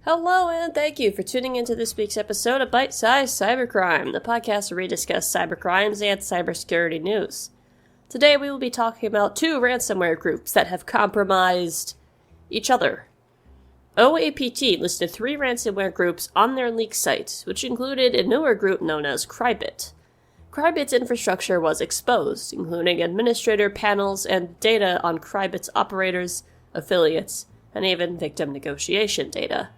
Hello and thank you for tuning into this week's episode of Bite-Sized Cybercrime, the podcast where we discuss cybercrimes and cybersecurity news. Today we will be talking about two ransomware groups that have compromised each other. OAPT listed three ransomware groups on their leak site, which included a newer group known as KryBit. KryBit's infrastructure was exposed, including administrator panels and data on KryBit's operators, affiliates, and even victim negotiation data.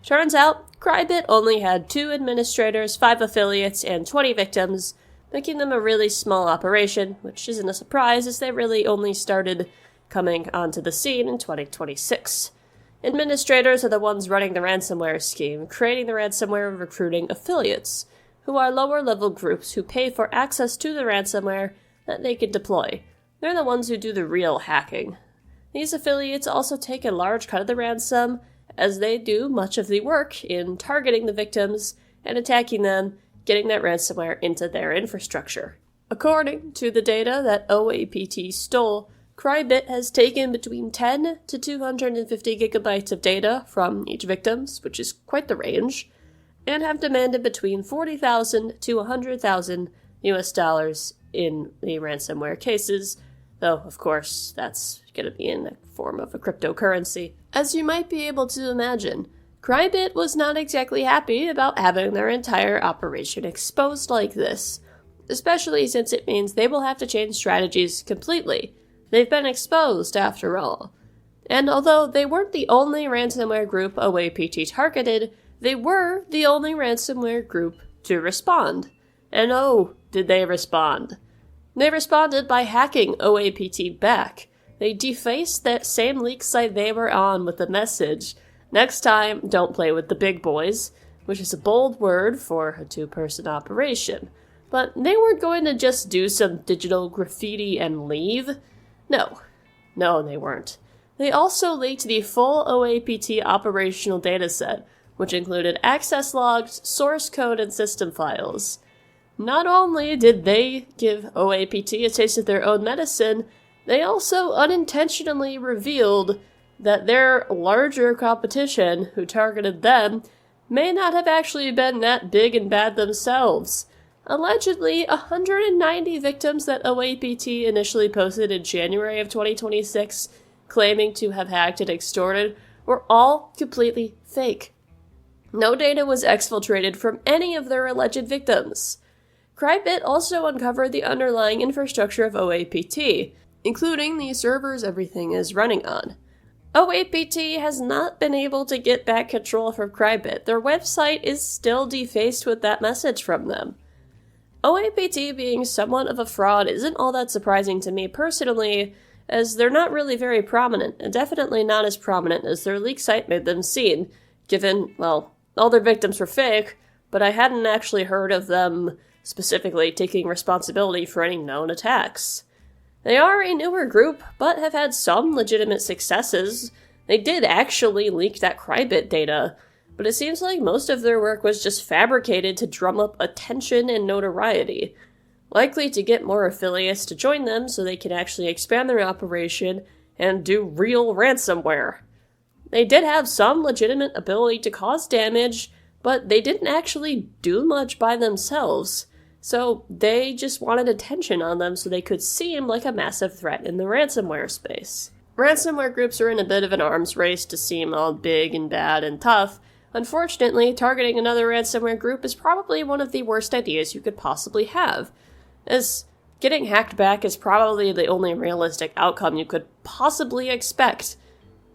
Turns out, KryBit only had 2 administrators, 5 affiliates, and 20 victims, making them a really small operation, which isn't a surprise as they really only started coming onto the scene in 2026. Administrators are the ones running the ransomware scheme, creating the ransomware and recruiting affiliates, who are lower-level groups who pay for access to the ransomware that they can deploy. They're the ones who do the real hacking. These affiliates also take a large cut of the ransom, as they do much of the work in targeting the victims and attacking them, getting that ransomware into their infrastructure. According to the data that OAPT stole, KryBit has taken between 10 to 250 gigabytes of data from each victims, which is quite the range, and have demanded between $40,000 to $100,000 US in the ransomware cases, though, of course, that's going to be in the form of a cryptocurrency. As you might be able to imagine, KryBit was not exactly happy about having their entire operation exposed like this, especially since it means they will have to change strategies completely. They've been exposed, after all. And although they weren't the only ransomware group OAPT targeted, they were the only ransomware group to respond. And oh, did they respond. They responded by hacking OAPT back. They defaced that same leak site they were on with the message, "Next time, don't play with the big boys," which is a bold word for a 2-person operation. But they weren't going to just do some digital graffiti and leave. No, they weren't. They also leaked the full OAPT operational dataset, which included access logs, source code, and system files. Not only did they give OAPT a taste of their own medicine, they also unintentionally revealed that their larger competition, who targeted them, may not have actually been that big and bad themselves. Allegedly, 190 victims that OAPT initially posted in January of 2026, claiming to have hacked and extorted, were all completely fake. No data was exfiltrated from any of their alleged victims. KryBit also uncovered the underlying infrastructure of OAPT, including the servers everything is running on. OAPT has not been able to get back control from KryBit. Their website is still defaced with that message from them. OAPT being somewhat of a fraud isn't all that surprising to me personally, as they're not really very prominent, and definitely not as prominent as their leak site made them seem, given, well, all their victims were fake, but I hadn't actually heard of them specifically taking responsibility for any known attacks. They are a newer group, but have had some legitimate successes. They did actually leak that KryBit data, but it seems like most of their work was just fabricated to drum up attention and notoriety, likely to get more affiliates to join them so they can actually expand their operation and do real ransomware. They did have some legitimate ability to cause damage, but they didn't actually do much by themselves. So they just wanted attention on them so they could seem like a massive threat in the ransomware space. Ransomware groups are in a bit of an arms race to seem all big and bad and tough. Unfortunately, targeting another ransomware group is probably one of the worst ideas you could possibly have, as getting hacked back is probably the only realistic outcome you could possibly expect.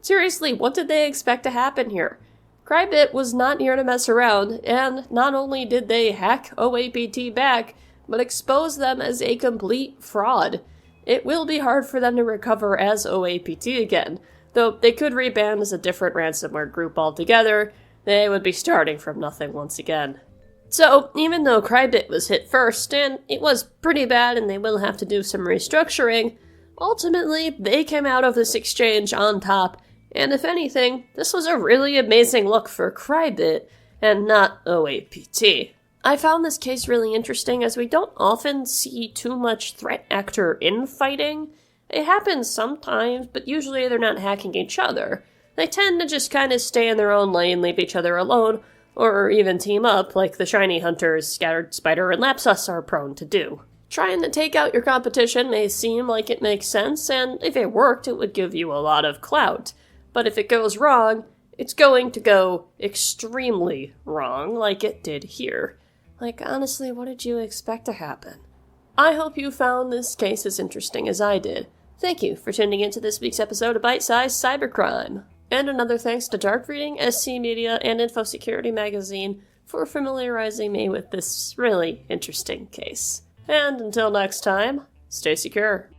Seriously, what did they expect to happen here? KryBit was not here to mess around, and not only did they hack OAPT back, but expose them as a complete fraud. It will be hard for them to recover as OAPT again, though they could rebrand as a different ransomware group altogether. They would be starting from nothing once again. So, even though KryBit was hit first, and it was pretty bad and they will have to do some restructuring, ultimately they came out of this exchange on top. And if anything, this was a really amazing look for KryBit, and not OAPT. I found this case really interesting as we don't often see too much threat actor infighting. It happens sometimes, but usually they're not hacking each other. They tend to just kind of stay in their own lane, leave each other alone, or even team up like the shiny hunters Scattered Spider and Lapsus are prone to do. Trying to take out your competition may seem like it makes sense, and if it worked, it would give you a lot of clout. But if it goes wrong, it's going to go extremely wrong, like it did here. Like, honestly, what did you expect to happen? I hope you found this case as interesting as I did. Thank you for tuning into this week's episode of Bite-Sized Cybercrime. And another thanks to Dark Reading, SC Media, and InfoSecurity Magazine for familiarizing me with this really interesting case. And until next time, stay secure.